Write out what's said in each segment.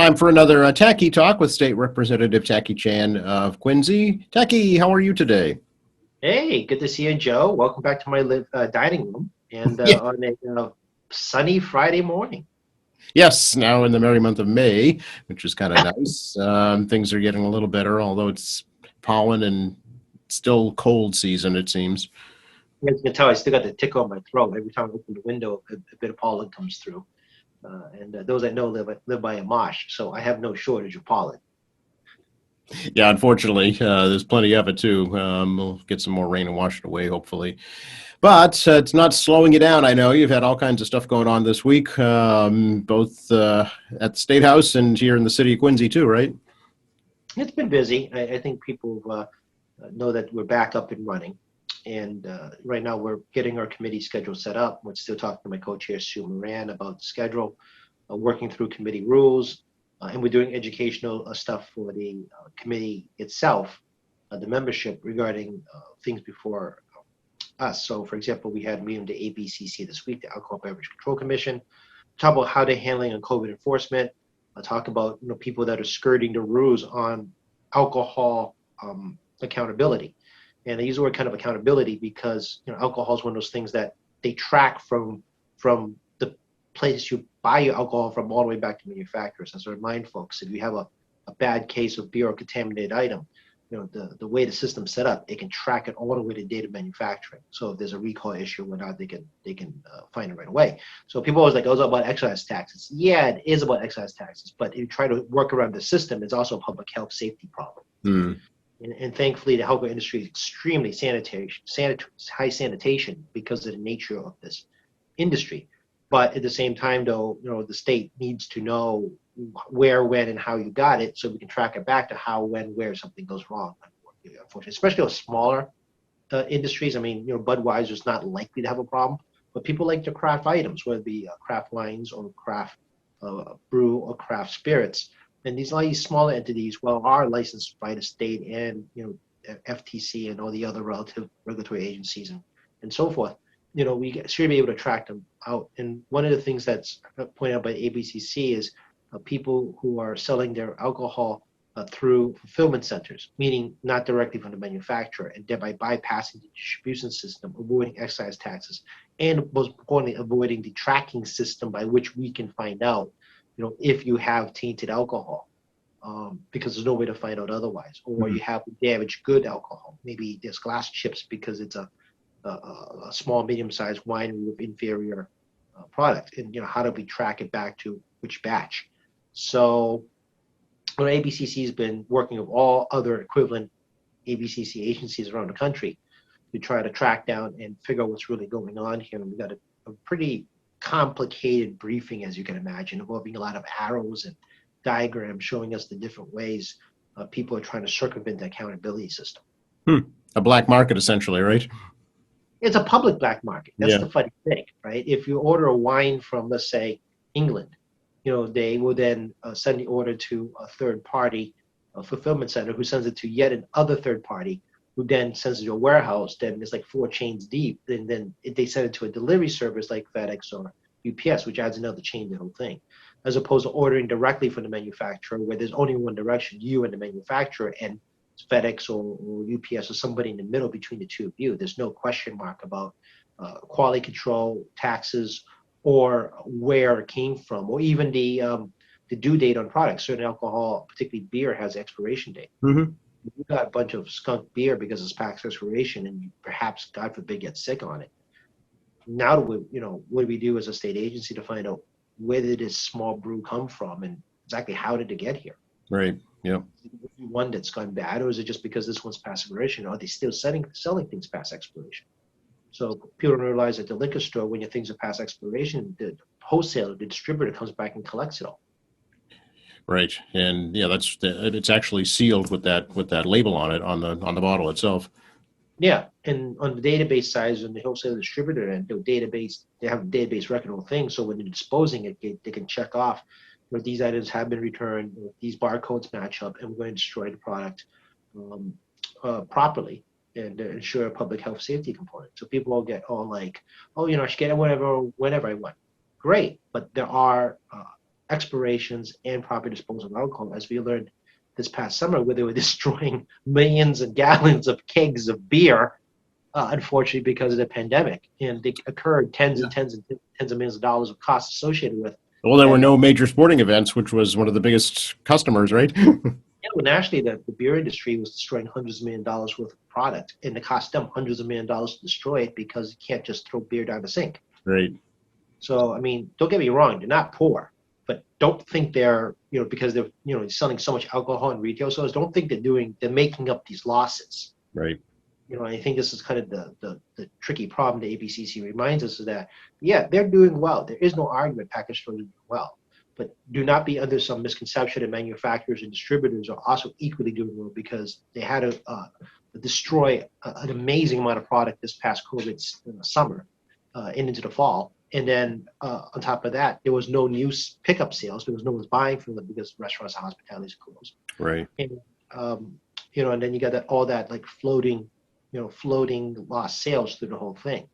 Time for another Tacky Talk with State Representative Tacky Chan of Quincy. Tacky, how are you today? Hey, good to see you, Joe. Welcome back to my dining room and Yeah. on a sunny Friday morning. Yes, now in the merry month of May, which is kind of nice. Things are getting a little better, although it's pollen and still cold season, it seems. As you can tell, I still got the tickle in my throat. Every time I open the window, a bit of pollen comes through. And those I know live by a marsh, so I have no shortage of pollen. Yeah, unfortunately, there's plenty of it too. We'll get some more rain and wash it away, hopefully. But it's not slowing you down. I know you've had all kinds of stuff going on this week, both at the State House and here in the city of Quincy too, right? It's been busy. I think people know that we're back up and running. And right now we're getting our committee schedule set up. We're still talking to my co-chair, Sue Moran, about the schedule, working through committee rules, and we're doing educational stuff for the committee itself, the membership regarding things before us. So, for example, we had a meeting with the ABCC this week, the Alcohol Beverage Control Commission, talk about how they're handling on COVID enforcement, talk about people that are skirting the rules on alcohol accountability. And I use the word kind of accountability because alcohol is one of those things that they track from the place you buy your alcohol from all the way back to manufacturers. As I remind folks, if you have a bad case of beer or contaminated item, the way the system's set up, it can track it all the way to date of manufacturing. So if there's a recall issue or not, they can find it right away. So people always like, oh, it's about excise taxes. Yeah, it is about excise taxes, but if you try to work around the system, it's also a public health safety problem. Mm. And thankfully, the healthcare industry is extremely high sanitation because of the nature of this industry. But at the same time, though, the state needs to know where, when, and how you got it, so we can track it back to how, when, where something goes wrong. Unfortunately, especially with smaller industries. I mean, Budweiser's not likely to have a problem, but people like their craft items, whether it be craft wines or craft brew or craft spirits. And all these smaller entities, well, are licensed by the state and FTC and all the other relative regulatory agencies and so forth. We should be able to track them out. And one of the things that's pointed out by ABCC is people who are selling their alcohol through fulfillment centers, meaning not directly from the manufacturer, and thereby bypassing the distribution system, avoiding excise taxes, and most importantly, avoiding the tracking system by which we can find out, if you have tainted alcohol, because there's no way to find out otherwise, or you have damaged good alcohol. Maybe there's glass chips because it's a small, medium-sized wine with inferior product, and how do we track it back to which batch? So, ABCC has been working with all other equivalent ABCC agencies around the country to try to track down and figure out what's really going on here. And we got a pretty complicated briefing, as you can imagine, involving a lot of arrows and diagrams showing us the different ways people are trying to circumvent the accountability system. A black market, essentially, right? It's a public black market. That's Yeah. the funny thing, right? If you order a wine from, let's say, England, they will then send the order to a third party, a fulfillment center, who sends it to yet another third party, who then sends it to a warehouse. Then it's like 4 chains deep. Then they send it to a delivery service like FedEx or UPS, which adds another chain to the whole thing, as opposed to ordering directly from the manufacturer, where there's only one direction, you and the manufacturer, and FedEx or UPS or somebody in the middle between the two of you. There's no question mark about quality control, taxes, or where it came from, or even the due date on products. Certain alcohol, particularly beer, has expiration date. Mm-hmm. You got a bunch of skunk beer because it's past expiration, and you perhaps, God forbid, get sick on it. Now, what do we do as a state agency to find out where did this small brew come from and exactly how did it get here? Right. Yeah. One that's gone bad, or is it just because this one's past expiration? Are they still selling things past expiration? So people don't realize that the liquor store, when your things are past expiration, the wholesaler, the distributor, comes back and collects it all. Right. And yeah, it's actually sealed with that label on it on the bottle itself. Yeah, and on the database side, and the wholesaler distributor, and they have a database record of things. So when they're disposing it, they can check off these items have been returned, these barcodes match up, and we're going to destroy the product properly and ensure a public health safety component. So people all get all like, oh, I should get it whenever I want. Great, but there are expirations and proper disposal of alcohol, as we learned this past summer, where they were destroying millions of gallons of kegs of beer, unfortunately, because of the pandemic. And they occurred tens and tens and tens of millions of dollars of costs associated with. Well, there were And no major sporting events, which was one of the biggest customers, right? yeah, well, actually, the beer industry was destroying hundreds of million dollars worth of product, and it cost them hundreds of million dollars to destroy it because you can't just throw beer down the sink. Right. So, I mean, don't get me wrong, they're not poor, but don't think they're, because they're, selling so much alcohol in retail stores, don't think they're making up these losses. Right. I think this is kind of the tricky problem the ABCC reminds us is that, yeah, they're doing well. There is no argument package stores are doing well. But do not be under some misconception that manufacturers and distributors are also equally doing well, because they had to destroy an amazing amount of product this past COVID summer and into the fall. And then on top of that, there was no new pickup sales because no one's buying from them because restaurants and hospitalities are closed. Right. And, and then you got all that like floating lost sales through the whole thing.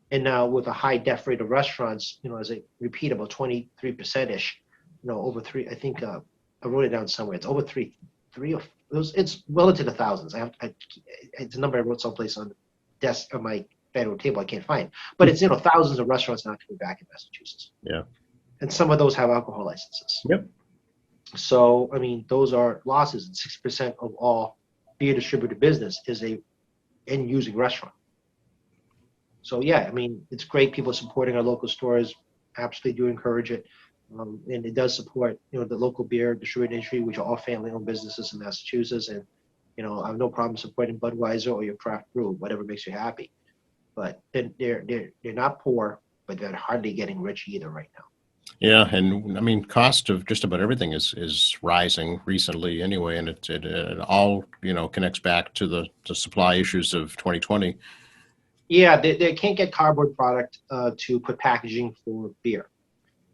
And now with a high death rate of restaurants, as I repeat, about 23%-ish, over three, I think I wrote it down somewhere. It's over three or it's well into the thousands. It's a number I wrote someplace on the desk on my bedroom table. I can't find, but it's thousands of restaurants not coming back in Massachusetts. Yeah. And some of those have alcohol licenses. Yep. So I mean, those are losses. And 6% of all beer distributor business is a end using restaurant. So yeah, I mean, it's great people supporting our local stores. Absolutely do encourage it, and it does support the local beer distributor industry, which are all family-owned businesses in Massachusetts. And I have no problem supporting Budweiser or your craft brew, whatever makes you happy. But they're not poor, but they're hardly getting rich either right now. Yeah, and I mean, cost of just about everything is rising recently anyway, and it all connects back to the supply issues of 2020. Yeah, they can't get cardboard product to put packaging for beer.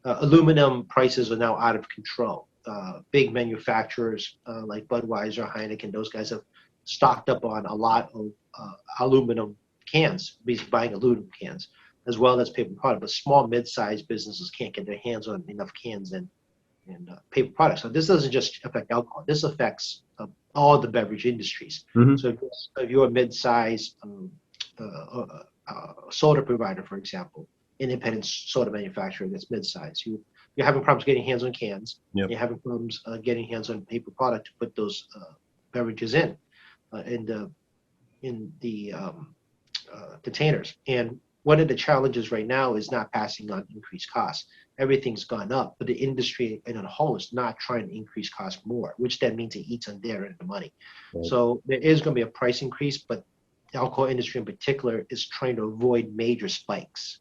Aluminum prices are now out of control. Big manufacturers like Budweiser, Heineken, those guys have stocked up on a lot of aluminum cans, basically buying aluminum cans, as well as paper product. But small, mid-sized businesses can't get their hands on enough cans and paper products. So this doesn't just affect alcohol. This affects all the beverage industries. Mm-hmm. So if you're a mid-sized soda provider, for example, independent soda manufacturer that's mid-sized, you're having problems getting hands on cans. Yep. You're having problems getting hands on paper product to put those beverages in the containers. And one of the challenges right now is not passing on increased costs. Everything's gone up, but the industry in a whole is not trying to increase costs more, which then means it eats on their end of the money. Right. So there is going to be a price increase, but the alcohol industry in particular is trying to avoid major spikes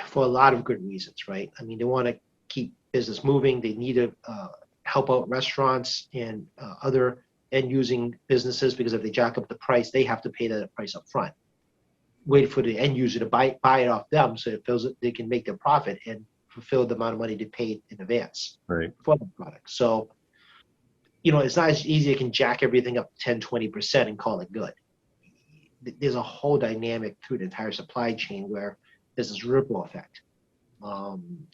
for a lot of good reasons, right? I mean, they want to keep business moving. They need to help out restaurants and other end-using businesses, because if they jack up the price, they have to pay that price up front. Wait for the end user to buy it off them, so they can make their profit and fulfill the amount of money they paid in advance right. for the product. So, it's not as easy. They can jack everything up 10, 20% and call it good. There's a whole dynamic through the entire supply chain where there's this ripple effect.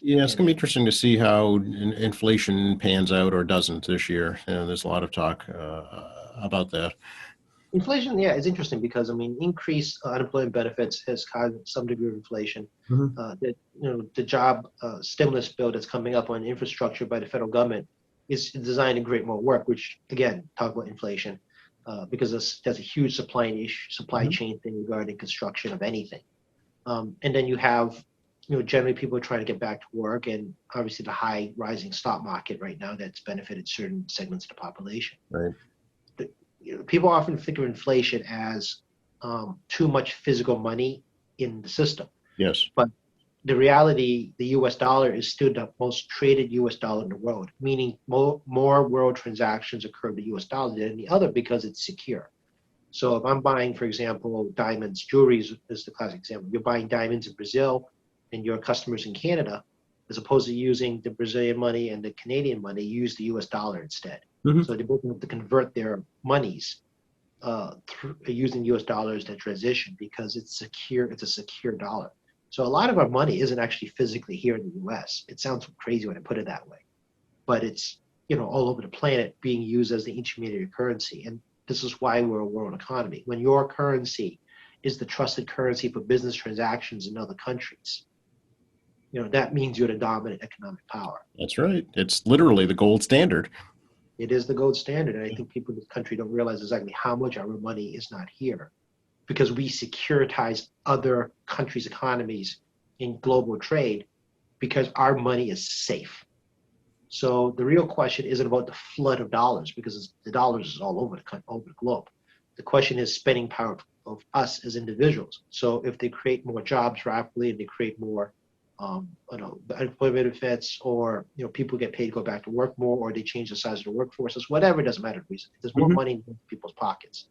Yeah, it's going to be interesting to see how inflation pans out or doesn't this year. There's a lot of talk about that. Inflation, yeah, is interesting because increased unemployment benefits has caused some degree of inflation. Mm-hmm. The job stimulus bill that's coming up on infrastructure by the federal government is designed to create more work, which again, talk about inflation, because there's a huge supply mm-hmm. chain thing regarding construction of anything. And then you have, generally people are trying to get back to work, and obviously the high rising stock market right now that's benefited certain segments of the population. Right. People often think of inflation as too much physical money in the system. Yes. But the reality, the U.S. dollar is still the most traded U.S. dollar in the world, meaning more world transactions occur in the U.S. dollar than any other because it's secure. So if I'm buying, for example, diamonds, jewelry is the classic example. You're buying diamonds in Brazil and your customers in Canada, as opposed to using the Brazilian money and the Canadian money, use the U.S. dollar instead. Mm-hmm. So they both have to convert their monies through using U.S. dollars to transition because it's secure. It's a secure dollar. So a lot of our money isn't actually physically here in the U.S. It sounds crazy when I put it that way, but it's, all over the planet being used as the intermediary currency. And this is why we're a world economy. When your currency is the trusted currency for business transactions in other countries, that means you're the dominant economic power. That's right. It's literally the gold standard. It is the gold standard. And I think people in this country don't realize exactly how much our money is not here because we securitize other countries' economies in global trade because our money is safe. So the real question isn't about the flood of dollars because the dollars is all over the globe. The question is spending power of us as individuals. So if they create more jobs rapidly and they create more unemployment benefits, or people get paid to go back to work more, or they change the size of the workforces, whatever, it doesn't matter the reason. There's more money in people's pockets,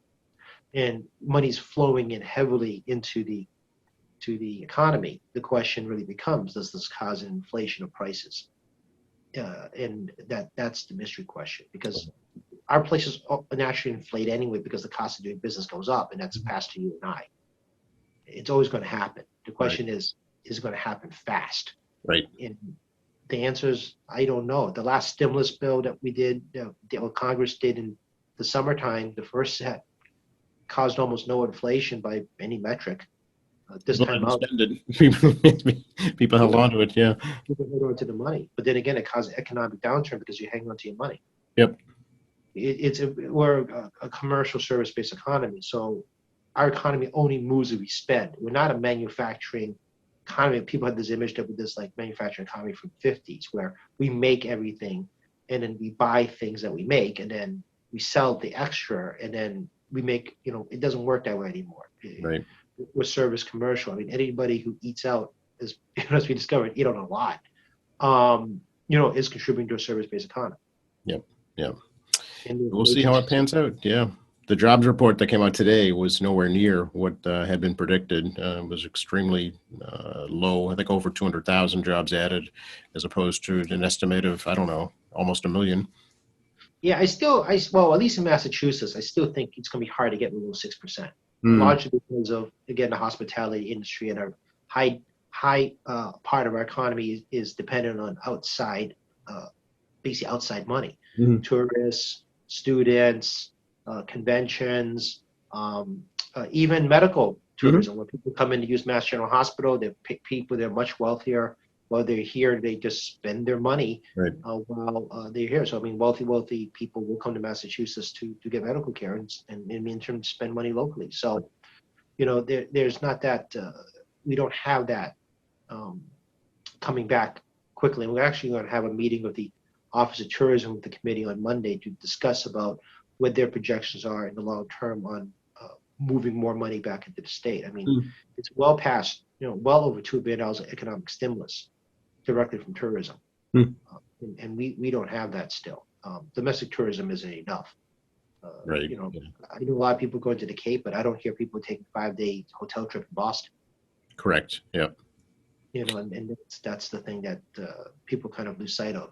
and money's flowing in heavily into the economy. The question really becomes: does this cause an inflation of prices? And that's the mystery question, because our places naturally inflate anyway because the cost of doing business goes up, and that's passed to you and I. It's always going to happen. The question is it going to happen fast? Right. And the answer is, I don't know. The last stimulus bill that we did, what Congress did in the summertime, the first set, caused almost no inflation by any metric. This time out, people held on to it. Yeah, people held on to the money, but then again, it caused an economic downturn because you hang on to your money. Yep. We're a commercial service-based economy, so our economy only moves if we spend. We're not a manufacturing economy. People have this image that with this like manufacturing economy from the 50s, where we make everything and then we buy things that we make and then we sell the extra and then we make. It doesn't work that way anymore. Right. We're service commercial. I mean, anybody who eats out is, as we discovered, eat out a lot. Is contributing to a service-based economy. Yep. Yep. And we'll see how it pans out. Yeah. The jobs report that came out today was nowhere near what had been predicted. It was extremely low. I think over 200,000 jobs added, as opposed to an estimate of, I don't know, almost 1 million. Yeah, well, at least in Massachusetts, I still think it's going to be hard to get below 6%. Largely because of, again, the hospitality industry, and our high part of our economy is dependent on basically outside money. Tourists, students, conventions, even medical tourism. When people come in to use Mass General Hospital, they're much wealthier. While they're here, they just spend their money while they're here. So, I mean, wealthy people will come to Massachusetts to get medical care and in turn spend money locally. So, there's not that, we don't have that coming back quickly. And we're actually going to have a meeting with the Office of Tourism with the committee on Monday to discuss about what their projections are in the long term on moving more money back into the state. I mean, it's well past, well over $2 billion of economic stimulus directly from tourism. And we don't have that still. Domestic tourism isn't enough. Right. I know a lot of people going to the Cape, but I don't hear people taking a 5-day hotel trip in Boston. Correct. Yeah. And that's the thing that people kind of lose sight of.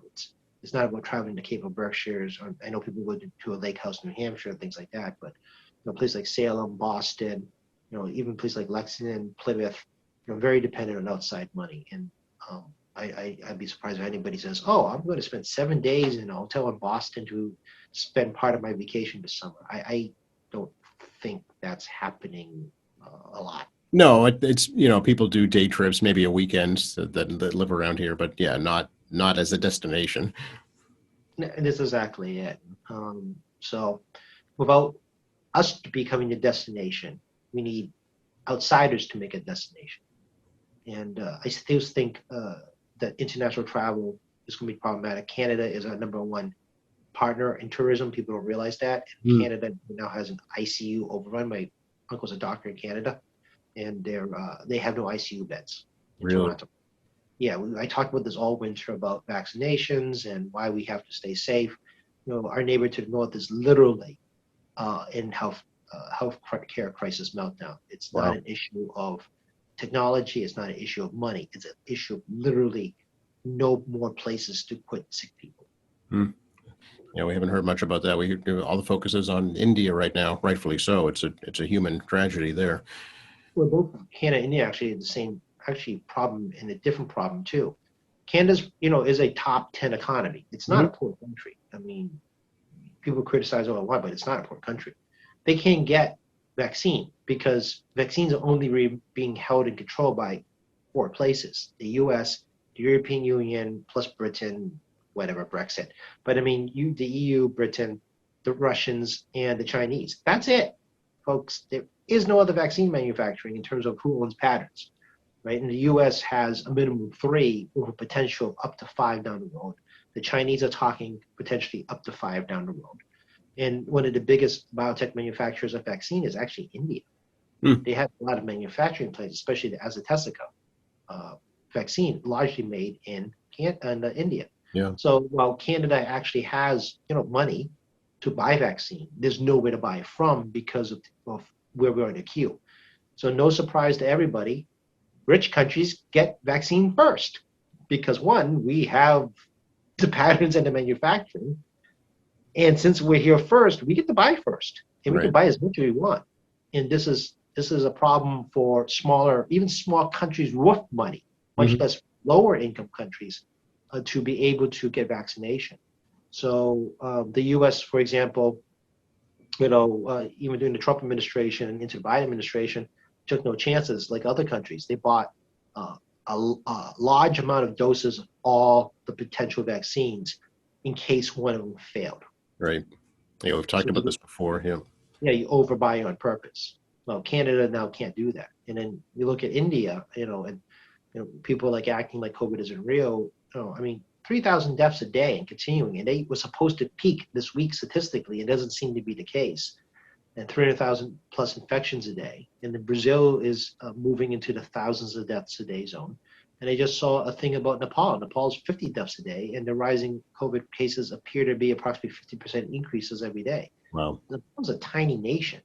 It's not about traveling to Cape or Berkshires. I know people go to a lake house in New Hampshire and things like that, but places like Salem, Boston, even places like Lexington, Plymouth, very dependent on outside money. And I'd be surprised if anybody says, "Oh, I'm going to spend 7 days in a hotel in Boston to spend part of my vacation this summer." I don't think that's happening a lot. No, it's people do day trips, maybe a weekend that live around here, but yeah, not as a destination. That's exactly it. So without us becoming a destination, we need outsiders to make a destination. And I still think that international travel is going to be problematic. Canada is our #1 partner in tourism. People don't realize that. Canada now has an ICU overrun. My uncle's a doctor in Canada, and they have no ICU beds in Toronto. Yeah, I talked about this all winter about vaccinations and why we have to stay safe. Our neighbor to the north is literally in health care crisis meltdown. It's not an issue of technology. It's not an issue of money. It's an issue of literally no more places to put sick people. Yeah, we haven't heard much about that. We hear all the focus is on India right now, rightfully so. It's a human tragedy there. Well, both Canada and India actually actually problem and a different problem too. Canada's, is a top 10 economy. It's not a poor country. I mean, people criticize why, but it's not a poor country. They can't get vaccine because vaccines are only being held and controlled by 4 places: the U.S., the European Union, plus Britain, whatever, Brexit. But I mean, the EU, Britain, the Russians, and the Chinese. That's it, folks. There is no other vaccine manufacturing in terms of who owns patents, right? And the U.S. has a minimum of 3 with a potential of up to 5 down the road. The Chinese are talking potentially up to 5 down the road. And one of the biggest biotech manufacturers of vaccine is actually India. They have a lot of manufacturing plants, especially the AstraZeneca vaccine, largely made in India. Yeah. So while Canada actually has money to buy vaccine, there's nowhere to buy it from because of where we're in the queue. So no surprise to everybody, rich countries get vaccine first because one, we have the patterns and the manufacturing, and since we're here first, we get to buy first, and we can buy as much as we want. And this is a problem for even small countries with money, much less lower income countries, to be able to get vaccination. So the U.S., for example, even during the Trump administration and into the Biden administration, took no chances like other countries. They bought a large amount of doses of all the potential vaccines in case one of them failed. Right. Yeah, we've talked about this before. Yeah. Yeah, you overbuy on purpose. Well, Canada now can't do that. And then you look at India, and people like acting like COVID isn't real. I mean, 3,000 deaths a day and continuing, and they were supposed to peak this week statistically. It doesn't seem to be the case. And 300,000 plus infections a day. And then Brazil is moving into the thousands of deaths a day zone. And I just saw a thing about Nepal. Nepal's 50 deaths a day, and the rising COVID cases appear to be approximately 50% increases every day. Wow. Nepal's a tiny nation,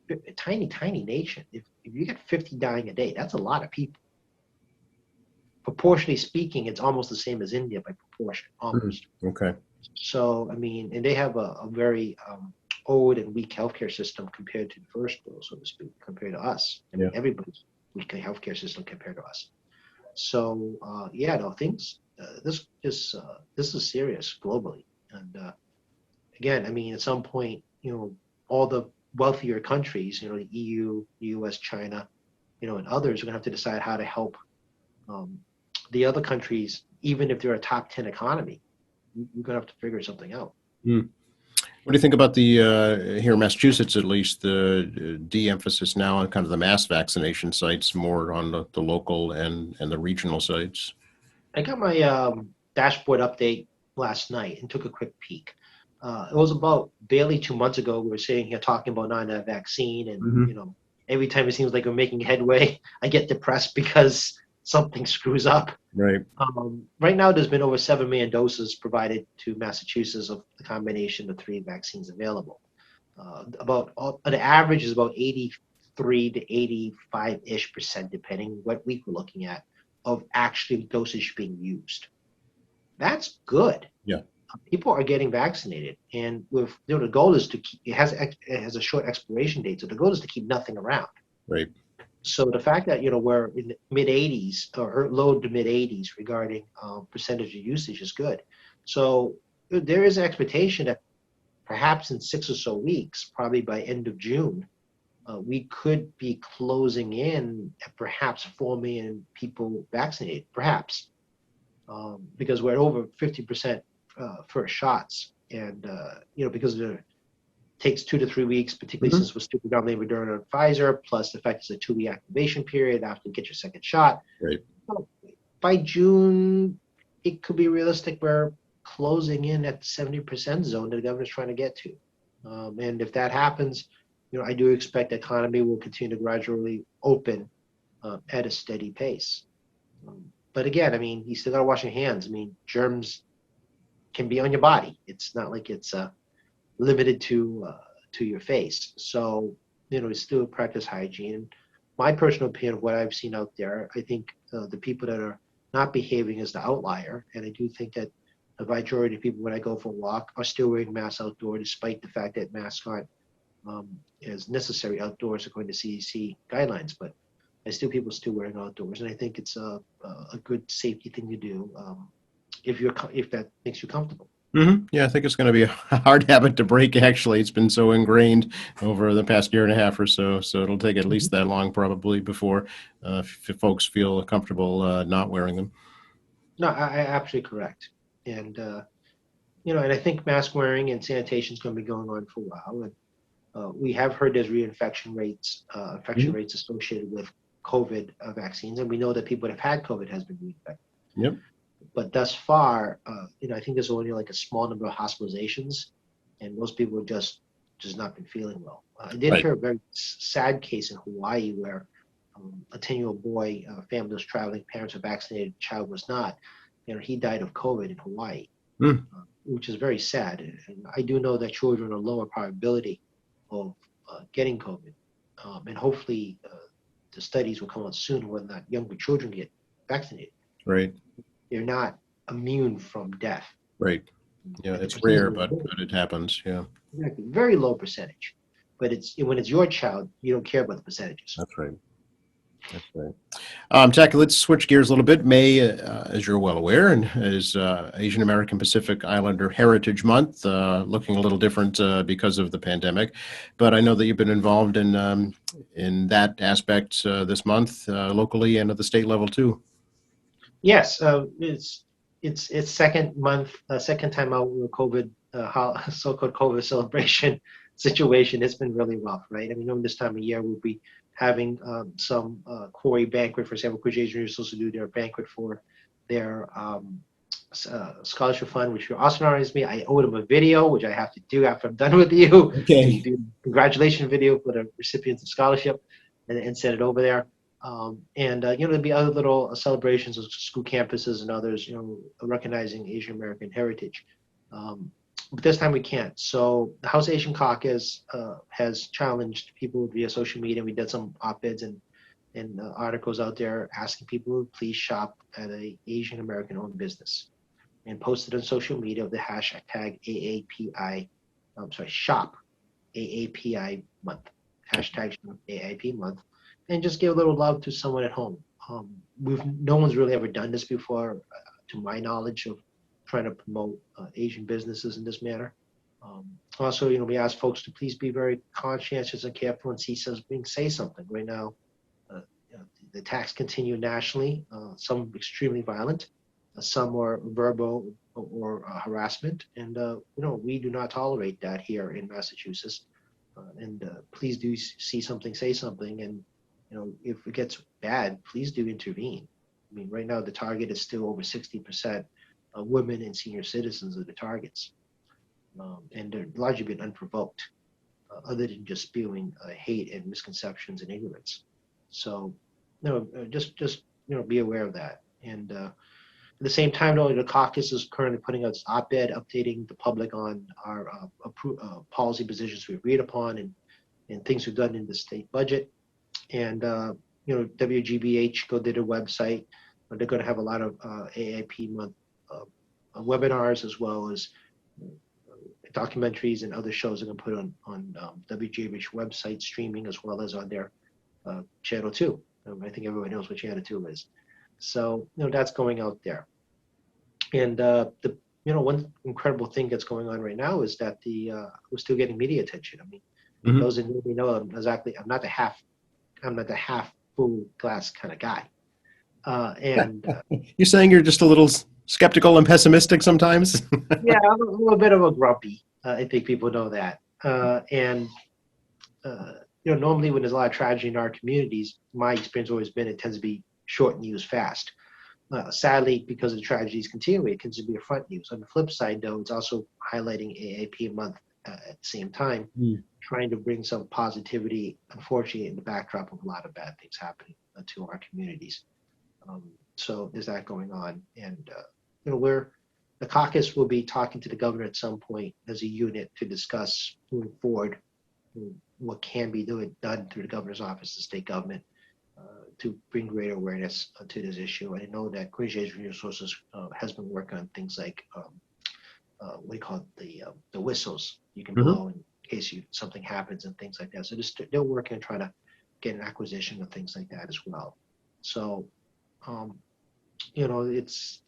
a tiny, tiny nation. If you get 50 dying a day, that's a lot of people. Proportionally speaking, it's almost the same as India by proportion, almost. Okay. So, I mean, and they have a very old and weak healthcare system compared to the first world, so to speak, compared to us. I mean, everybody's weak healthcare system compared to us. So things. This is serious globally, and again, I mean, at some point, all the wealthier countries, the EU, the US, China, and others are going to have to decide how to help the other countries, even if they're a top 10 economy. You're going to have to figure something out. What do you think about the here in Massachusetts, at least, the de-emphasis now on kind of the mass vaccination sites, more on the local and the regional sites? I got my dashboard update last night and took a quick peek. It was about barely 2 months ago. We were sitting here talking about non-vaccine, and every time it seems like we're making headway, I get depressed because something screws up. Right. Right now, there's been over 7 million doses provided to Massachusetts of the combination of 3 vaccines available. The average is about 83 to 85-ish%, depending what week we're looking at, of actually dosage being used. That's good. Yeah. People are getting vaccinated, and with the goal is to keep. It has a short expiration date, so the goal is to keep nothing around. Right. So the fact that we're in the mid 80s or low to mid 80s regarding percentage of usage is good. So there is an expectation that perhaps in 6 or so weeks, probably by end of June, we could be closing in at perhaps 4 million people vaccinated, perhaps, because we're at over 50% first shots, and because it takes 2 to 3 weeks, particularly since we're still predominantly Moderna and Pfizer, plus the fact it's a 2-week activation period after you get your second shot. Right. So by June, it could be realistic. We're closing in at the 70% zone that the governor's trying to get to, and if that happens, I do expect the economy will continue to gradually open at a steady pace. But again, I mean, you still got to wash your hands. I mean, germs can be on your body. It's not like it's limited to your face. So, still practice hygiene. My personal opinion of what I've seen out there, I think the people that are not behaving is the outlier. And I do think that the majority of people, when I go for a walk, are still wearing masks outdoors, despite the fact that masks aren't as necessary outdoors according to CDC guidelines. But people still wearing outdoors, and I think it's a good safety thing to do if that makes you comfortable. Yeah, I think it's going to be a hard habit to break, actually. It's been so ingrained over the past year and a half or so. So it'll take at least that long probably before folks feel comfortable not wearing them. No, I absolutely correct. And and I think mask wearing and sanitation is going to be going on for a while. And we have heard there's infection Mhm. rates associated with COVID vaccines, and we know that people that have had COVID has been reinfected. Yep. But thus far, I think there's only like a small number of hospitalizations, and most people have just not been feeling well. I did Right. hear a very sad case in Hawaii where a 10-year-old boy, family was traveling, parents were vaccinated, child was not. He died of COVID in Hawaii, Mm, which is very sad. And I do know that children are lower probability of getting COVID, and hopefully the studies will come out soon when that younger children get vaccinated. right. They're not immune from death. Right. Yeah, And the it's percentage rare, is but it happens. Yeah, exactly very low percentage. But it's when it's your child, you don't care about the percentages. that's right. That's right. Jackie, let's switch gears a little bit. May, as you're well aware, and is Asian American Pacific Islander Heritage Month, looking a little different because of the pandemic. But I know that you've been involved in that aspect this month, locally and at the state level too. Yes, it's second time out with COVID, so-called COVID celebration situation. It's been really rough, right? I mean, knowing this time of year, we'll be having some Corey banquet, for example. Coach Asian is supposed to do their banquet for their scholarship fund, which also honors me. I owe them a video, which I have to do after I'm done with you, to Okay. do congratulation video for the recipients of scholarship, and send it over there. And there'll be other little celebrations of school campuses and others, recognizing Asian American heritage. But this time we can't. So the House Asian Caucus has challenged people via social media. We did some op-eds and articles out there asking people to please shop at a Asian American owned business, and posted on social media with the hashtag AAPI. Shop AAPI month. Hashtag AAP month, and just give a little love to someone at home. No one's really ever done this before, to my knowledge, of trying to promote Asian businesses in this manner. Also, we ask folks to please be very conscientious and careful and say something. Right now, the attacks continue nationally. Some extremely violent, some are verbal or harassment, and we do not tolerate that here in Massachusetts. And please do see something, say something, and if it gets bad, please do intervene. I mean, right now the target is still over 60% women and senior citizens are the targets, and they're largely been unprovoked, other than just spewing hate and misconceptions and ignorance. So, just be aware of that. And at the same time, though, the caucus is currently putting out this op-ed, updating the public on our policy positions we agreed upon and things we've done in the state budget. And WGBH go to their website. They're going to have a lot of AIP month webinars, as well as documentaries and other shows they're going to put on WGBH website streaming, as well as on their channel 2. I think everyone knows what channel 2 is. So that's going out there. And one incredible thing that's going on right now is that we're still getting media attention. I mean, those that know exactly, I'm not the half full glass kind of guy. And You're saying you're just a little skeptical and pessimistic sometimes? yeah, I'm a little bit of a grumpy. I think people know that. Normally when there's a lot of tragedy in our communities, my experience has always been it tends to be short news fast. Sadly, because of the tragedies continuing, it tends to be a front news. On the flip side, though, it's also highlighting AAP month at the same time, trying to bring some positivity, unfortunately, in the backdrop of a lot of bad things happening to our communities. So there's that going on. And, the caucus will be talking to the governor at some point as a unit to discuss moving forward what can be done through the governor's office, the state government, to bring greater awareness to this issue. I know that Quincy Asian Resources has been working on things like what do you call it, the whistles you can blow in case something happens and things like that. So they're working on trying to get an acquisition and things like that as well. So, you know, it's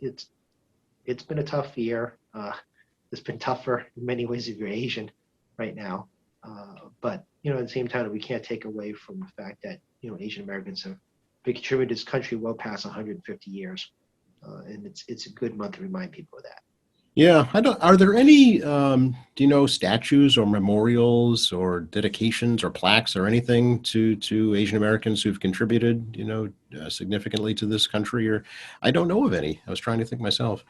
been a tough year. It's been tougher in many ways if you're Asian right now. But you know, at the same time, we can't take away from the fact that you know Asian Americans have contributed to this country well past 150 years, and it's a good month to remind people of that. Yeah, I don't. Are there any, do you know, statues or memorials or dedications or plaques or anything to Asian Americans who've contributed, significantly to this country? Or I don't know of any. I was trying to think myself.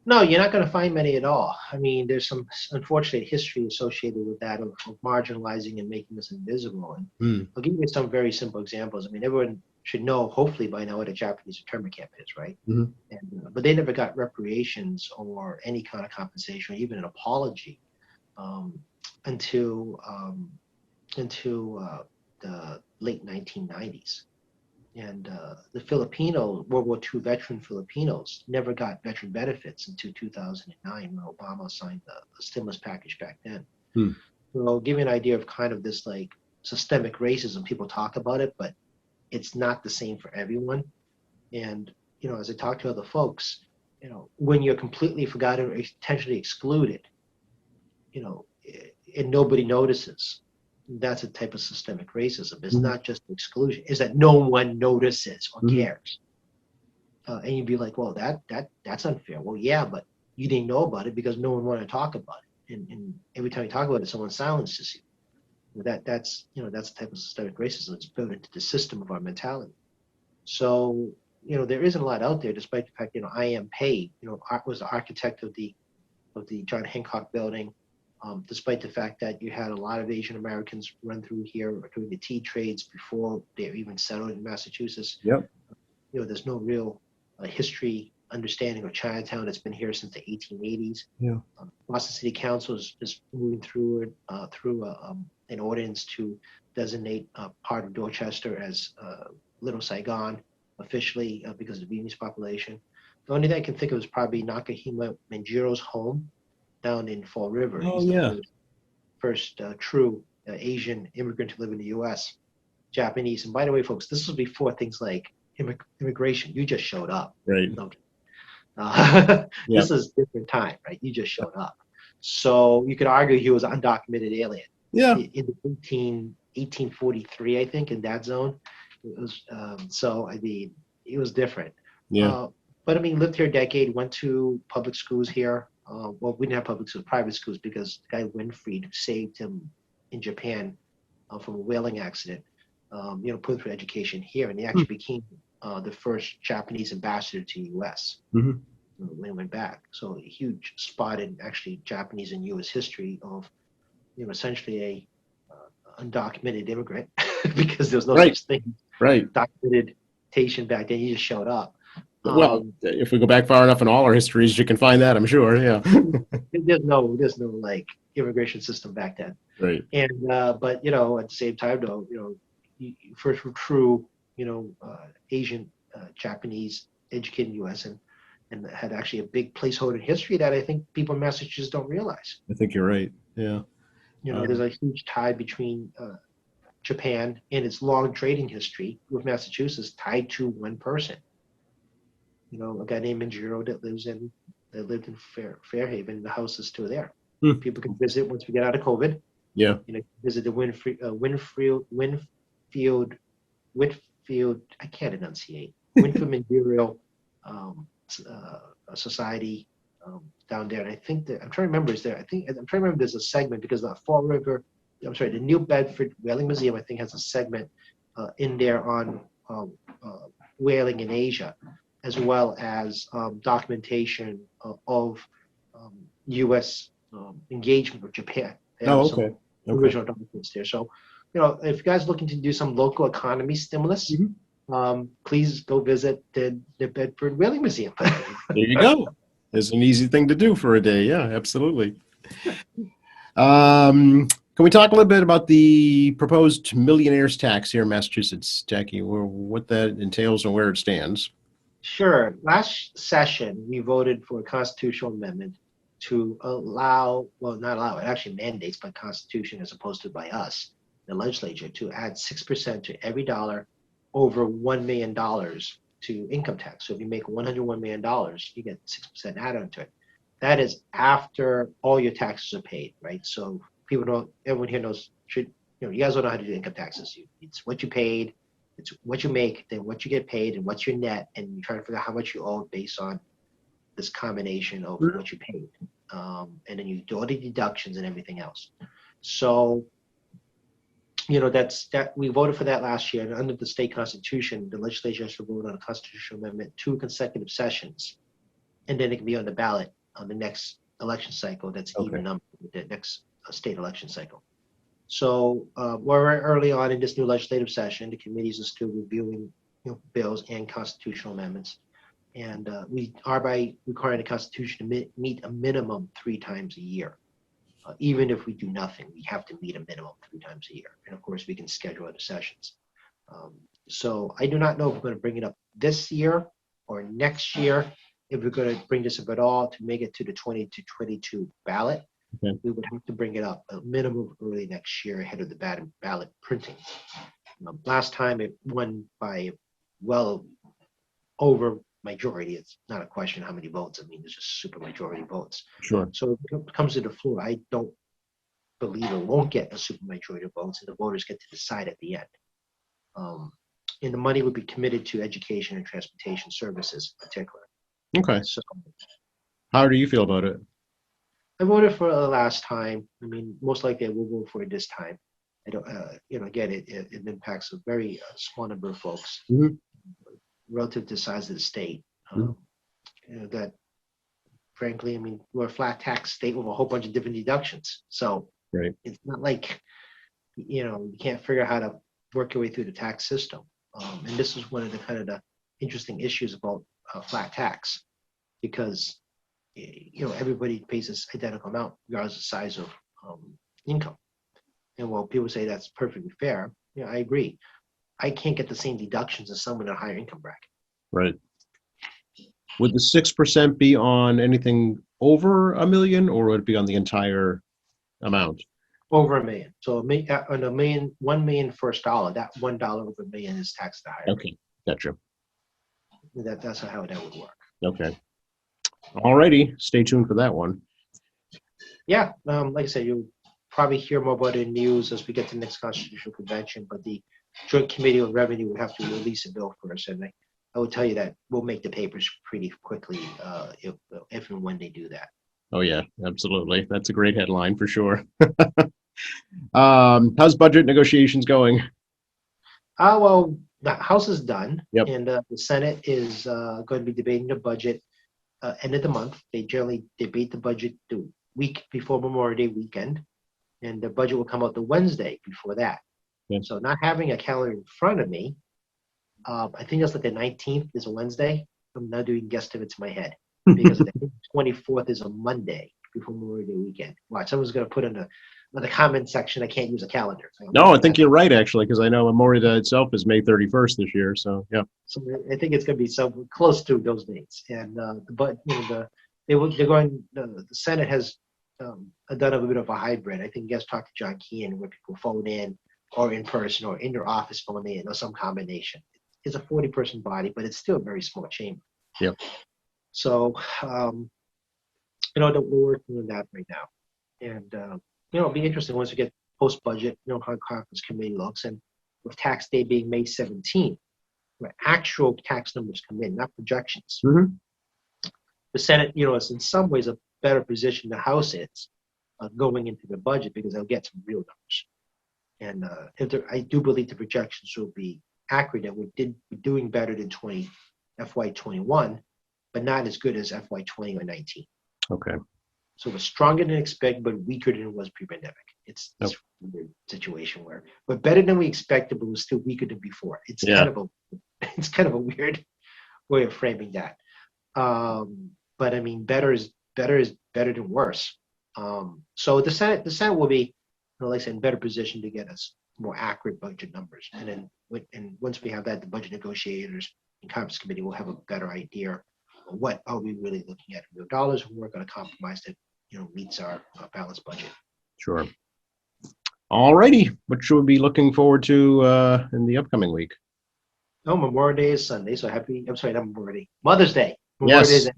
No, you're not going to find many at all. I mean, there's some unfortunate history associated with that of marginalizing and making us invisible. And Hmm. I'll give you some very simple examples. I mean, everyone should know, hopefully by now, what a Japanese internment camp is, right? Mhm. But they never got reparations or any kind of compensation or even an apology um, until the late 1990s. And the Filipino World War II veteran Filipinos never got veteran benefits until 2009 when Obama signed the stimulus package back then. Hmm. So I'll give you an idea of kind of this like systemic racism. People talk about it, but it's not the same for everyone. And you know, as I talk to other folks, you know, when you're completely forgotten or intentionally excluded, you know, and nobody notices, that's a type of systemic racism. It's Mhm. not just exclusion; it's that no one notices or Mhm. cares. And you'd be like, "Well, that's unfair." Well, yeah, but you didn't know about it because no one wanted to talk about it, and every time you talk about it, someone silences you. That's the type of systemic racism that's built into the system of our mentality. So you know, there isn't a lot out there, despite the fact I am paid. You know, Art was the architect of the John Hancock building. Despite the fact that you had a lot of Asian Americans run through here doing the tea trades before they even settled in Massachusetts. Yep. You know, there's no real history understanding of Chinatown that's been here since the 1880s. Yeah. Boston City Council is moving through an ordinance to designate part of Dorchester as Little Saigon officially because of the Vietnamese population. The only thing I can think of is probably Nakahima Manjiro's home down in Fall River. Oh, He's yeah. the first true Asian immigrant to live in the U.S. Japanese. And by the way, folks, this was before things like immigration. You just showed up. Right. Okay. Yeah. This is a different time, right? You just showed up. So you could argue he was an undocumented alien. Yeah. In 1843, I think, in that zone. It was so. I mean, it was different. Yeah. But I mean, lived here a decade. Went to public schools here. Well, we didn't have public schools, private schools, because the guy Winfried saved him in Japan from a whaling accident. Put him through education here, and he actually became the first Japanese ambassador to the U.S. Mhm. when he went back. So a huge spot in actually Japanese and U.S. history of, essentially a undocumented immigrant because there was no Right. such thing Right. documentation back then. You just showed up. Well, if we go back far enough in all our histories, you can find that, I'm sure. Yeah. There's no like immigration system back then. Right. And but at the same time though, first were true, Asian, Japanese educated in the U.S. and had actually a big placeholder in history that I think people in Massachusetts don't realize. I think you're right. Yeah. There's a huge tie between Japan and its long trading history with Massachusetts tied to one person. A guy named Manjiro that lived in Fairhaven. The house is still there. Hmm. People can visit once we get out of COVID. Yeah. Visit the Whitfield. I can't enunciate. Winfield Manjiro Society down there, and I think that I'm trying to remember. I'm trying to remember. There's a segment because the Fall River. I'm sorry, the New Bedford Whaling Museum. I think has a segment in there on whaling in Asia, as well as documentation of U.S. Engagement with Japan. They have okay. some original documents there. So, if you guys are looking to do some local economy stimulus, please go visit the Bedford Whaling Museum. There you go. It's an easy thing to do for a day. Yeah, absolutely. Can we talk a little bit about the proposed millionaires tax here in Massachusetts, Jackie, what that entails and where it stands? Sure. Last session, we voted for a constitutional amendment to not allow, it actually mandates by Constitution as opposed to by us, the legislature, to add 6% to every dollar over $1 million to income tax. So if you make $101 million, you get 6% added onto it. That is after all your taxes are paid, right? So people don't, everyone here knows, you guys don't know how to do income taxes. It's what you paid, it's what you make, then what you get paid, and what's your net, and you try to figure out how much you owe based on this combination of what you paid. And then you do all the deductions and everything else. So, that we voted for that last year, and under the state constitution, the legislature has to vote on a constitutional amendment 2 consecutive sessions, and then it can be on the ballot on the next election cycle. That's even number with the next state election cycle. So we're early on in this new legislative session. The committees are still reviewing bills and constitutional amendments, and we are by requiring the Constitution to meet a minimum 3 times a year. Even if we do nothing, we have to meet a minimum 3 times a year. And of course, we can schedule other sessions. So I do not know if we're going to bring it up this year or next year. If we're going to bring this up at all to make it to the 2022 ballot, we would have to bring it up a minimum early next year ahead of the ballot printing. Last time it won by well over majority. It's not a question how many votes. I mean, there's just super majority votes. Sure. So if it comes to the floor, I don't believe it won't get a super majority of votes, and the voters get to decide at the end. And the money would be committed to education and transportation services in particular. Okay. So how do you feel about it? I voted for it the last time. I mean, most likely I will vote for it this time. I don't, again, it impacts a very small number of folks relative to the size of the state. That, frankly, I mean, we're a flat tax state with a whole bunch of different deductions. So it's not like, you can't figure out how to work your way through the tax system. And this is one of the kind of the interesting issues about flat tax, because everybody pays this identical amount regardless of size of income. And while people say that's perfectly fair, I agree. I can't get the same deductions as someone in a higher income bracket. Right. Would the 6% be on anything over $1 million, or would it be on the entire amount? Over $1 million. So on $1 million first dollar, that $1 over $1 million is taxed at a higher rate. Gotcha. That's how that would work. Okay. All righty. Stay tuned for that one. Yeah. Like I said, you'll probably hear more about it in news as we get to the next constitutional convention, but the Joint Committee on Revenue would have to release a bill first, and I would tell you that we'll make the papers pretty quickly if and when they do that. Oh yeah, absolutely. That's a great headline for sure. How's budget negotiations going? Well, the House is done, Yep. And the Senate is going to be debating the budget end of the month. They generally debate the budget the week before Memorial Day weekend, and the budget will come out the Wednesday before that. Yeah. So not having a calendar in front of me, I think that's like the 19th is a Wednesday. I'm not doing guesstimates in my head because the 24th is a Monday before Memorial Day weekend. Watch, someone's going to put in the comment section, I can't use a calendar. No, I think you're right, actually, because I know Memorial Day itself is May 31st this year. So, yeah. So I think it's going to be some close to those dates. And the Senate has done a bit of a hybrid. I think you guys talked to John Keane, where people phone in or in person or in their office phone in or some combination. It's a 40-person body, but it's still a very small chamber. Yep. So, we're working on that right now. And, it'll be interesting once we get post-budget, how Conference Committee looks. And with tax day being May 17th, where actual tax numbers come in, not projections. Mm-hmm. The Senate, is in some ways a better position the House is going into the budget because they'll get some real numbers. And I do believe the projections will be accurate, and we did be doing better than FY21, but not as good as FY20 or 19. Okay. So we're stronger than expected, but weaker than it was pre-pandemic. It's a weird situation where we're better than we expected, but we're still weaker than before. It's kind of a weird way of framing that. But I mean, better is better than worse. So the Senate will be, like I said, in better position to get us more accurate budget numbers. And then once we have that, the budget negotiators and Conference Committee will have a better idea of what are we really looking at in real dollars, and we're going to compromise that meets our balanced budget. Sure. All righty. What should we be looking forward to in the upcoming week? Oh, Memorial Day is Sunday, so happy. I'm sorry, not Memorial Day. Mother's Day. Memorial Day Yes. is.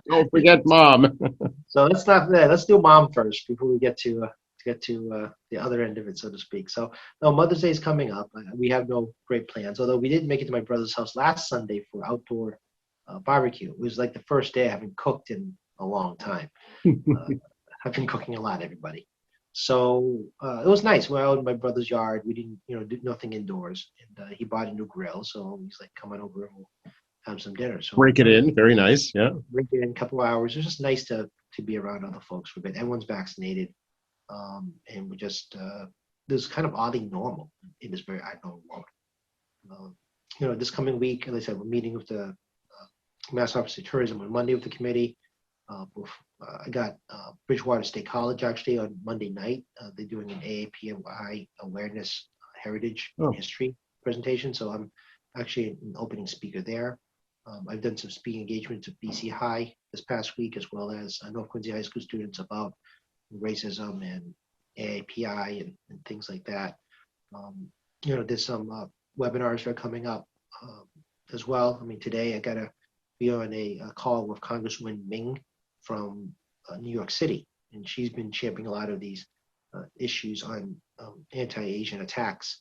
Don't forget mom. So let's not there. Let's do mom first before we get to the other end of it, so to speak. So no, Mother's Day is coming up. We have no great plans, although we did make it to my brother's house last Sunday for outdoor barbecue. It was like the first day I haven't cooked in a long time. Uh, I've been cooking a lot, everybody. So it was nice. We're out in my brother's yard. We didn't, do nothing indoors, and he bought a new grill. So he's like, "Come on over and we'll have some dinner." So Break it in. Very nice. Yeah. break it in a couple of hours. It's just nice to be around other folks for a bit. Everyone's vaccinated, and we just this is kind of oddly normal in this very abnormal world. This coming week, as I said, we're meeting with the Mass Office of Tourism on Monday with the committee. I got Bridgewater State College actually on Monday night. They're doing an AAPI awareness, heritage, and history presentation. So I'm actually an opening speaker there. I've done some speaking engagements at BC High this past week, as well as North Quincy High School students about racism and AAPI and things like that. There's some webinars that are coming up as well. I mean, today I got to be on a call with Congresswoman Ming from New York City, and she's been championing a lot of these issues on anti-Asian attacks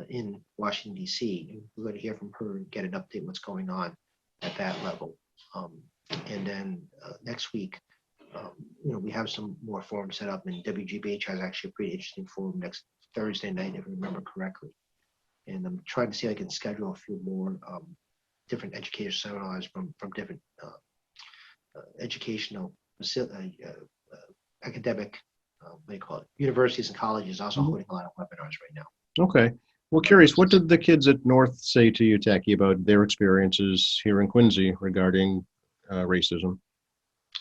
in Washington, D.C. And we're going to hear from her and get an update what's going on at that level. And then next week, we have some more forums set up, and WGBH has actually a pretty interesting forum next Thursday night, if I remember correctly. And I'm trying to see if I can schedule a few more different educational seminars from different educational academic, what do you call it? Universities and colleges also holding a lot of webinars right now. Okay. Well, curious, what did the kids at North say to you, Tacky, about their experiences here in Quincy regarding racism?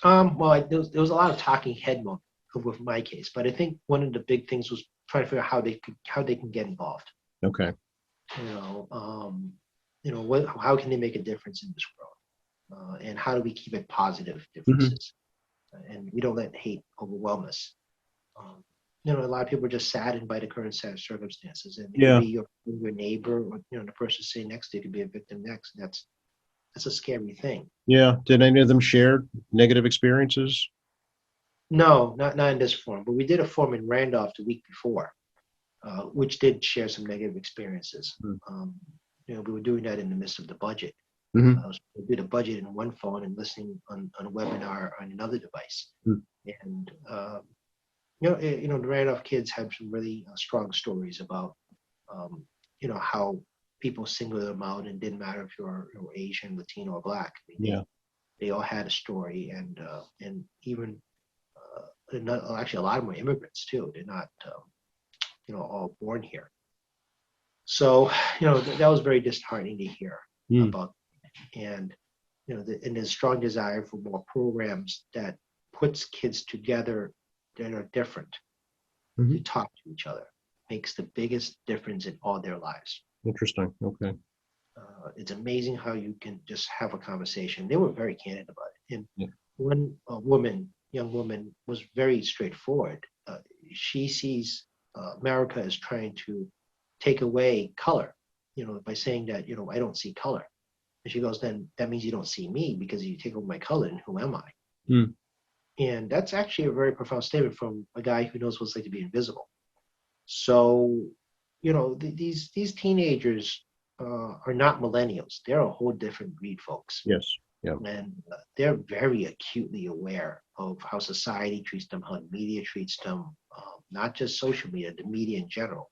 There was a lot of talking head with my case, but I think one of the big things was trying to figure out how they can get involved. Okay. How can they make a difference in this world, and how do we keep it positive differences, and we don't let hate overwhelm us. A lot of people are just saddened by the current sad circumstances, and it could be your neighbor, or the person sitting next to you could be a victim next. And that's a scary thing. Yeah. Did any of them share negative experiences? No, not in this forum, but we did a forum in Randolph the week before, which did share some negative experiences. We were doing that in the midst of the budget. We did a budget in one phone and listening on a webinar on another device. And the Randolph kids have some really strong stories about how people singled them out, and didn't matter if you're Asian, Latino, or Black. I mean, they all had a story, and even actually a lot of them were immigrants too. They're not all born here. So that was very disheartening to hear about, and and there's strong desire for more programs that puts kids together that are different to talk to each other. Makes the biggest difference in all their lives. Interesting. Okay. It's amazing how you can just have a conversation. They were very candid about it. And one young woman, was very straightforward. She sees America as trying to take away color, by saying that, I don't see color. And she goes, then that means you don't see me, because you take away my color, and who am I? And that's actually a very profound statement from a guy who knows what it's like to be invisible. So, these teenagers are not millennials. They're a whole different breed, folks. Yes. Yeah. And they're very acutely aware of how society treats them, how the media treats them, not just social media, the media in general,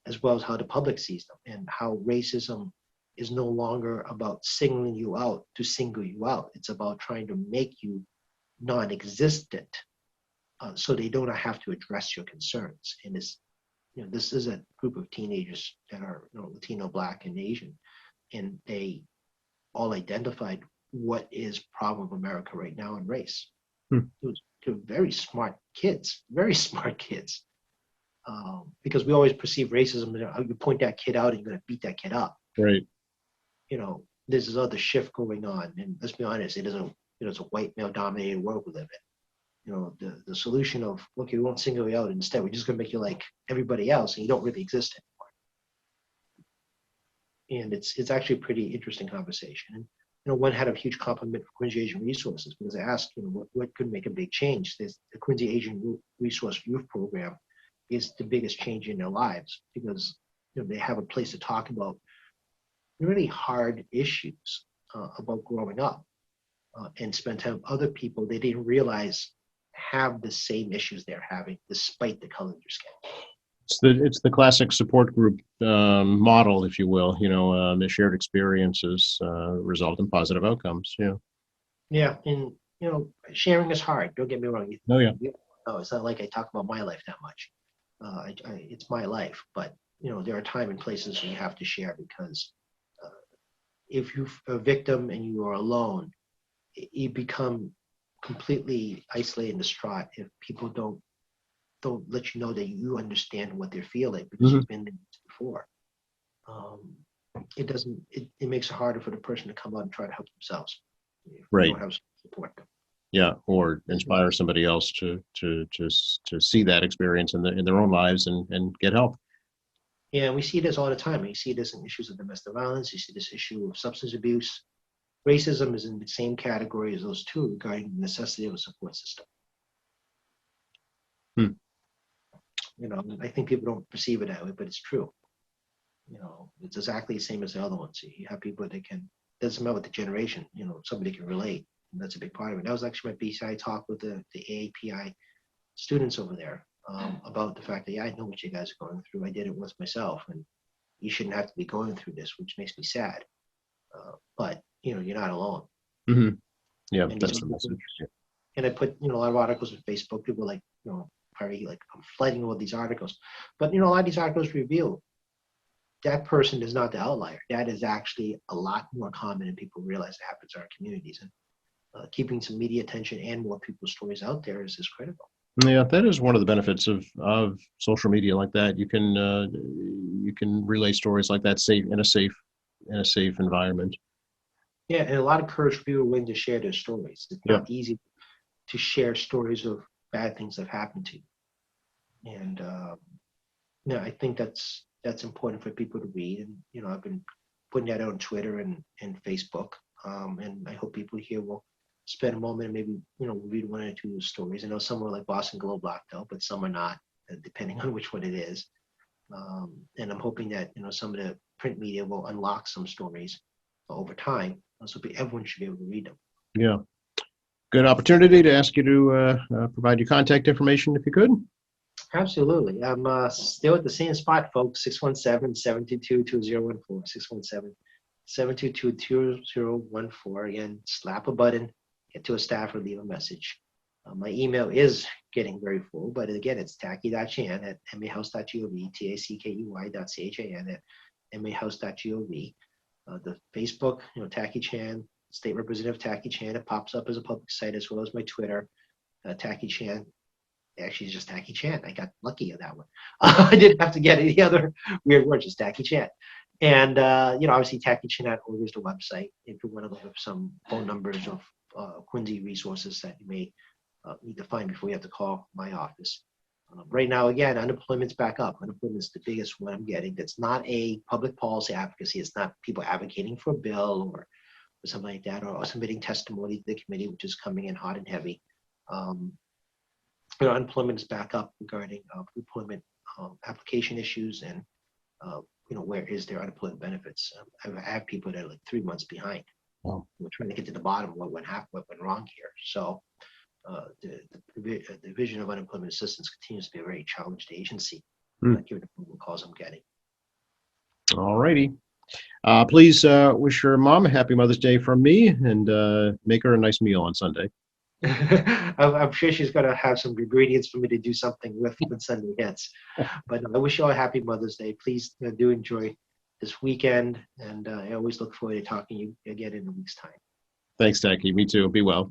as well as how the public sees them, and how racism is no longer about singling you out to single you out. It's about trying to make you non-existent, so they don't have to address your concerns. And this is a group of teenagers that are Latino, Black, and Asian, and they all identified what is problem of America right now in race. They're very smart kids, because we always perceive racism. You point that kid out and you're going to beat that kid up. Right. There's this other shift going on, and let's be honest, it is a white male dominated world we live the solution of, okay, we won't single you out. Instead, we're just going to make you like everybody else, and you don't really exist anymore. And it's actually a pretty interesting conversation. And one had a huge compliment for Quincy Asian Resources, because I asked, what could make a big change. The Quincy Asian Resource Youth Program is the biggest change in their lives, because they have a place to talk about really hard issues about growing up, and spend time with other people they didn't realize have the same issues they're having, despite the color of their skin. It's the classic support group model, if you will. The shared experiences result in positive outcomes. Yeah. Yeah, and sharing is hard. Don't get me wrong. Oh yeah. It's not like I talk about my life that much. It's my life, but there are time and places where you have to share, because if you're a victim and you are alone, you become completely isolated and distraught if people don't let you know that you understand what they're feeling, because you've been there before. It makes it harder for the person to come out and try to help themselves. Right. You don't have support them. Yeah, or inspire somebody else to see that experience in their own lives and get help. Yeah, we see this all the time. You see this in issues of domestic violence. You see this issue of substance abuse. Racism is in the same category as those two, regarding the necessity of a support system. I think people don't perceive it that way, but it's true. It's exactly the same as the other ones. You have people that doesn't matter what the generation, somebody can relate. And that's a big part of it. That was actually my BCI talk with the AAPI students over there, about the fact that, yeah, I know what you guys are going through. I did it once myself, and you shouldn't have to be going through this, which makes me sad. But you're not alone. Mm-hmm. Yeah, And that's the message. Yeah. And I put a lot of articles on Facebook. People like probably like, I'm flooding with these articles, but a lot of these articles reveal that person is not the outlier. That is actually a lot more common than people realize it happens in our communities. And keeping some media attention and more people's stories out there is critical. Yeah, that is one of the benefits of social media like that. You can relay stories like that in a safe environment. Yeah, and a lot of courage for people willing to share their stories. It's not easy to share stories of bad things that have happened to you. And I think that's important for people to read. And I've been putting that out on Twitter and Facebook. And I hope people here will spend a moment and maybe read one or two stories. I know some are like Boston Globe locked out, but some are not, depending on which one it is. And I'm hoping that some of the print media will unlock some stories over time, so everyone should be able to read them. Yeah, good opportunity to ask you to provide your contact information if you could. Absolutely. I'm still at the same spot, folks. 617-722-2014. 617-722-2014. Again, slap a button, get to a staff, or leave a message. My email is getting very full, but again, it's tacky.chan@mahouse.gov, tacky.chan@mahouse.gov. The Facebook, Tacky Chan, State Representative Tacky Chan, it pops up as a public site, as well as my Twitter, Tacky Chan. Actually, it's just Tacky Chan. I got lucky on that one. I didn't have to get any other weird words, just Tacky Chan. And, obviously, TackyChan.org is the website. If you want to look up some phone numbers of Quincy resources that you may need to find before you have to call my office. Right now, again, unemployment's back up. Unemployment's the biggest one I'm getting. That's not a public policy advocacy. It's not people advocating for a bill or something like that, or submitting testimony to the committee, which is coming in hot and heavy. Unemployment is back up regarding employment application issues and, where is their unemployment benefits. I have people that are like 3 months behind. Wow. We're trying to get to the bottom of what went wrong here. So the Division of Unemployment Assistance continues to be a very challenged agency, given the phone calls I'm getting. All righty. Please wish your mom a happy Mother's Day from me, and make her a nice meal on Sunday. I'm sure she's going to have some ingredients for me to do something with when Sunday hits. But I wish you all a happy Mother's Day. Please do enjoy this weekend, and I always look forward to talking to you again in a week's time. Thanks, Tacky. Me too. Be well.